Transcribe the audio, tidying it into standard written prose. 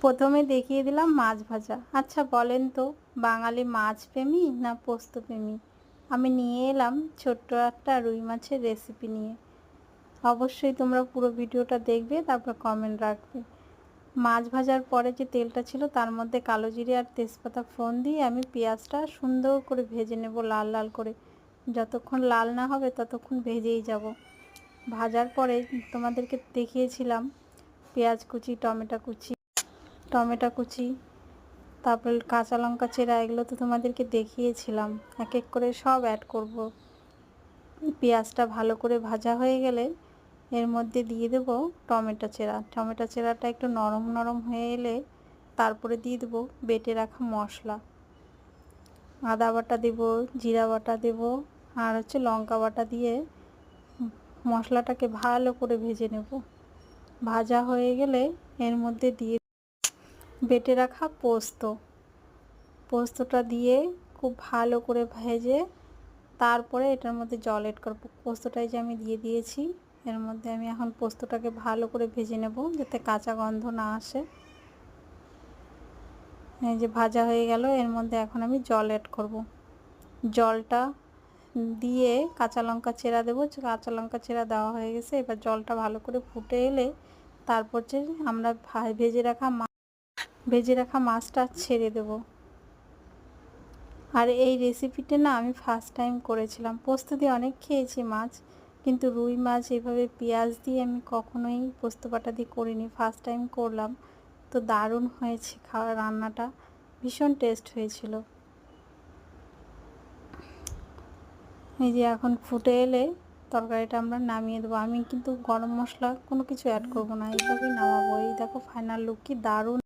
প্রথমে দেখিয়ে দিলাম মাছ ভাজা। আচ্ছা বলেন তো, বাঙালি মাছ প্রেমী না পোস্ত প্রেমী? আমি নিয়ে এলাম ছোট্ট একটা রুই মাছের রেসিপি নিয়ে। অবশ্যই তোমরা পুরো ভিডিওটা দেখবে, তারপর কমেন্ট রাখবে। মাছ ভাজার পরে যে তেলটা ছিল তার মধ্যে কালো জিরে আর তেজপাতা ফোড়ন দিয়ে আমি পেঁয়াজটা সুন্দর করে ভেজে নেব, লাল লাল করে। যতক্ষণ লাল না হবে ততক্ষণ ভেজেই যাব। ভাজার পরে তোমাদেরকে দেখিয়েছিলাম পেঁয়াজ কুচি, টমেটো কুচি, তারপর কাঁচা লঙ্কা চেরা, এগুলো তো তোমাদেরকে দেখিয়েছিলাম। এক এক করে সব অ্যাড করব। পেঁয়াজটা ভালো করে ভাজা হয়ে গেলে এর মধ্যে দিয়ে দেব টমেটো চেরাটা একটু নরম নরম হয়ে এলে তারপরে দিয়ে দেব বেটে রাখা মশলা। আদা বাটা দেব, জিরা বাটা দেব, আর লঙ্কা বাটা দিয়ে মশলাটাকে ভালো করে ভেজে নেব। ভাজা হয়ে গেলে এর মধ্যে দিয়ে বেটে রাখা পোস্তটা দিয়ে খুব ভালো করে ভেজে তারপরে এটার মধ্যে জল এড করব। পোস্তটাই যে আমি দিয়ে দিয়েছি, এর মধ্যে আমি এখন পোস্তটাকে ভালো করে ভেজে নেব যাতে কাঁচা গন্ধ না আসে। এই যে ভাজা হয়ে গেল, এর মধ্যে এখন আমি জল এড করব। জলটা দিয়ে কাঁচা লঙ্কা চেরা দেবো। কাঁচা লঙ্কা চেরা দেওয়া হয়ে গেছে। এবার জলটা ভালো করে ফুটে এলে তারপর যে আমরা ভেজে রাখা মাছটা ছেড়ে দেব। আর এই রেসিপিটা না আমি ফার্স্ট টাইম করেছিলাম। পোস্ত দিয়ে অনেক খেয়েছি মাছ, কিন্তু রুই মাছ এভাবে পেঁয়াজ দিয়ে আমি কখনোই পোস্ত বাটা দিয়ে করিনি, ফার্স্ট টাইম করলাম। তো দারুণ হয়েছে, রান্নাটা ভীষণ টেস্ট হয়েছিল। এই যে এখন ফুটে এলে তরকারিটা আমরা নামিয়ে দেবো। আমি কিন্তু গরম মশলা কোনো কিছু অ্যাড করব না, এইভাবেই নামাবো। এই দেখো ফাইনাল লুক কি দারুণ।